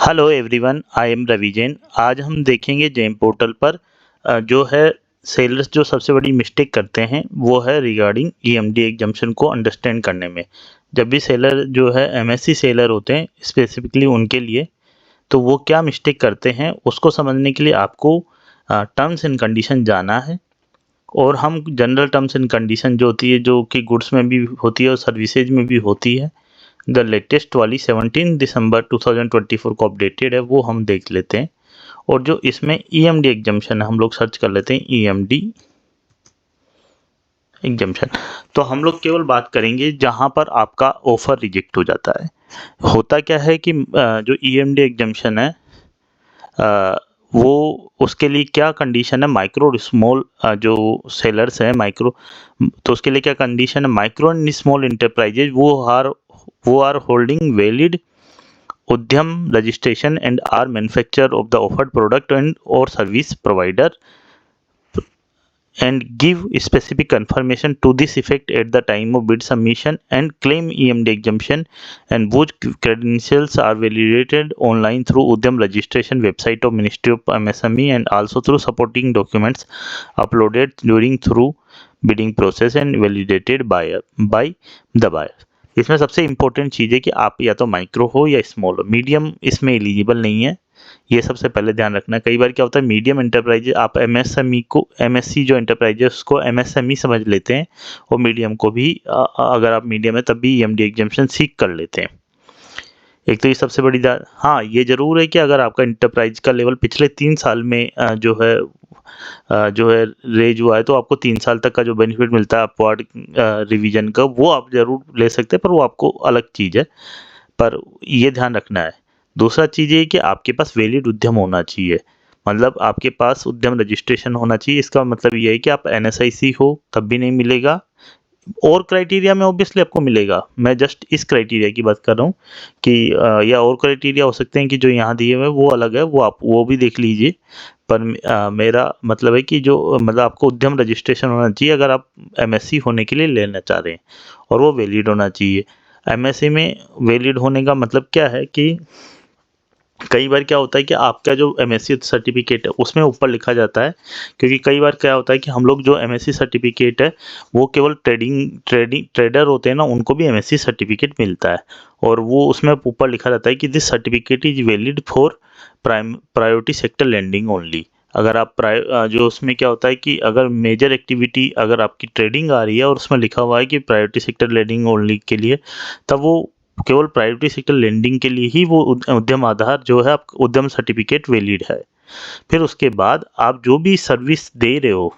Hello everyone, I am Ravi Jain. आज हम देखेंगे जेम पोर्टल पर जो है सेलर्स जो सबसे बड़ी मिस्टेक करते हैं वो है रिगार्डिंग ईएमडी एग्जम्पशन को अंडरस्टैंड करने में। जब भी सेलर जो है एमएससी सेलर होते हैं स्पेसिफिकली उनके लिए, तो वो क्या मिस्टेक करते हैं उसको समझने के लिए आपको टर्म्स एंड कंडीशन जाना है। और हम जनरल टर्म्स एंड कंडीशन जो होती है, जो कि गुड्स में भी होती है और सर्विसेज में भी होती है, द लेटेस्ट वाली 17 दिसंबर 2024 को अपडेटेड है, वो हम देख लेते हैं। और जो इसमें ईएमडी एग्जम्पशन है, हम लोग सर्च कर लेते हैं ईएमडी एग्जम्पशन। तो हम लोग केवल बात करेंगे जहां पर आपका ऑफर रिजेक्ट हो जाता है। होता क्या है कि जो ईएमडी एग्जम्पशन है वो उसके लिए क्या कंडीशन है, माइक्रो और स्मॉल जो सेलर्स हैं माइक्रो, तो उसके लिए क्या कंडीशन है, माइक्रो एंड स्मॉल इंटरप्राइजेज वो are holding valid Udyam registration and are manufacturer of the offered product and और service provider and give specific confirmation to this effect at the time of bid submission and claim EMD exemption, and whose credentials are validated online through Udyam registration website of Ministry of MSME and also through supporting documents uploaded during through bidding process and validated by the buyer। इसमें सबसे important चीज़ है कि आप या तो micro हो या small हो, मीडियम इसमें एलिजिबल नहीं है। ये सबसे पहले ध्यान रखना है। कई बार क्या होता है, मीडियम एंटरप्राइजेज आप एमएसएमई को, एमएससी जो एंटरप्राइजेज उसको एमएसएमई समझ लेते हैं, और मीडियम को भी अगर आप मीडियम है तब भी ईएमडी एग्जम्पशन सीख कर लेते हैं। एक तो ये सबसे बड़ी हाँ, ये जरूर है कि अगर आपका इंटरप्राइज का लेवल पिछले 3 साल में जो है रेज हुआ है, तो आपको 3 साल तक का जो बेनिफिट मिलता है अपवर्ड रिवीजन का, वो आप जरूर ले सकते हैं, पर वो आपको अलग चीज़ है। पर ये ध्यान रखना है। दूसरा चीज़ ये कि आपके पास वैलिड उद्यम होना चाहिए, मतलब आपके पास उद्यम रजिस्ट्रेशन होना चाहिए। इसका मतलब ये है कि आप एनएसआईसी हो तब भी नहीं मिलेगा, और क्राइटेरिया में ऑब्वियसली आपको मिलेगा। मैं जस्ट इस क्राइटेरिया की बात कर रहा हूँ कि या और क्राइटेरिया हो सकते हैं कि जो यहाँ दिए हुए वो अलग है, वो आप वो भी देख लीजिए। पर मेरा मतलब है कि जो मतलब आपको उद्यम रजिस्ट्रेशन होना चाहिए अगर आप एमएससी होने के लिए लेना चाह रहे हैं, और वो वैलिड होना चाहिए। एमएससी में वैलिड होने का मतलब क्या है कि कई बार क्या होता है कि आपका जो एमएससी सर्टिफिकेट है उसमें ऊपर लिखा जाता है, क्योंकि कई बार क्या होता है कि हम लोग जो एमएससी सर्टिफिकेट है वो केवल ट्रेडर होते हैं ना, उनको भी एमएससी सर्टिफिकेट मिलता है, और वो उसमें ऊपर लिखा रहता है कि this certificate is valid for priority sector lending only. अगर आप जो उसमें क्या होता है कि अगर मेजर एक्टिविटी अगर आपकी ट्रेडिंग आ रही है और उसमें लिखा हुआ है कि प्रायोरिटी सेक्टर लैंडिंग ओनली के लिए, तब वो केवल प्रायोरिटी सेक्टर लेंडिंग के लिए ही वो उद्यम आधार जो है आप उद्यम सर्टिफिकेट वैलिड है। फिर उसके बाद आप जो भी सर्विस दे रहे हो,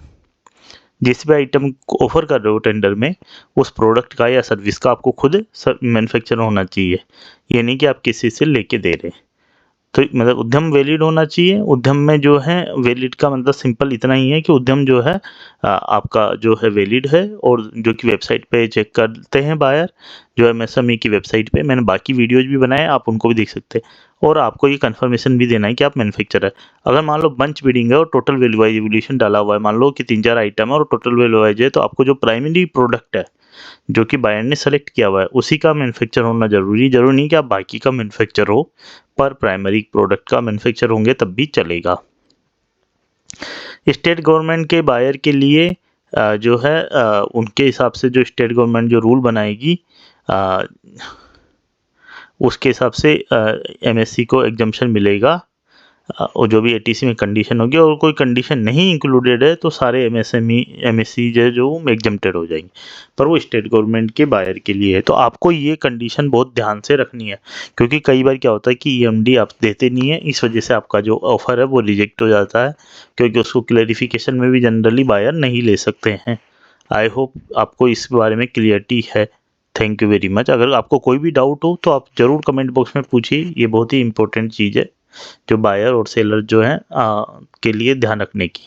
जिस भी आइटम को ऑफर कर रहे हो टेंडर में, उस प्रोडक्ट का या सर्विस का आपको खुद मैन्युफैक्चर होना चाहिए। ये नहीं कि आप किसी से लेके दे रहे हैं। तो मतलब उद्यम वैलिड होना चाहिए। उद्यम में जो है वैलिड का मतलब सिंपल इतना ही है कि उद्यम जो है आपका जो है वैलिड है, और जो कि वेबसाइट पे चेक करते हैं बायर, जो एमएसएमई की वेबसाइट पे मैंने बाकी वीडियोज भी बनाए, आप उनको भी देख सकते हैं। और आपको ये कंफर्मेशन भी देना है कि आप मैन्युफैक्चरर है। अगर मान लो बंच बिडिंग है और टोटल वैल्यू वाइज एवोल्यूशन डाला हुआ है, मान लो कि 3-4 आइटम है और टोटल वैल्यू वाइज है, तो आपको जो प्राइमरी प्रोडक्ट है जो कि बायर ने सेलेक्ट किया हुआ है उसी का मैन्युफैक्चर होना जरूरी नहीं कि आप बाकी का मैन्युफैक्चर हो, पर प्राइमरी प्रोडक्ट का मैन्युफैक्चर होंगे तब भी चलेगा। स्टेट गवर्नमेंट के बायर के लिए जो है उनके हिसाब से जो स्टेट गवर्नमेंट जो रूल बनाएगी उसके हिसाब से एमएससी को एग्जम्पशन मिलेगा, और जो भी एटीसी में कंडीशन होगी, और कोई कंडीशन नहीं इंक्लूडेड है तो सारे एमएससी जो एग्जम्प्टेड हो जाएंगे, पर वो स्टेट गवर्नमेंट के बायर के लिए है। तो आपको ये कंडीशन बहुत ध्यान से रखनी है, क्योंकि कई बार क्या होता है कि ईएमडी आप देते नहीं है, इस वजह से आपका जो ऑफर है वो रिजेक्ट हो जाता है, क्योंकि उसको क्लैरिफिकेशन में भी जनरली बायर नहीं ले सकते हैं। आई होप आपको इस बारे में क्लियरिटी है। Thank you very much. अगर आपको कोई भी डाउट हो तो आप ज़रूर कमेंट बॉक्स में पूछिए, ये बहुत ही इंपॉर्टेंट चीज़ है जो बायर और सेलर जो है के लिए ध्यान रखने की।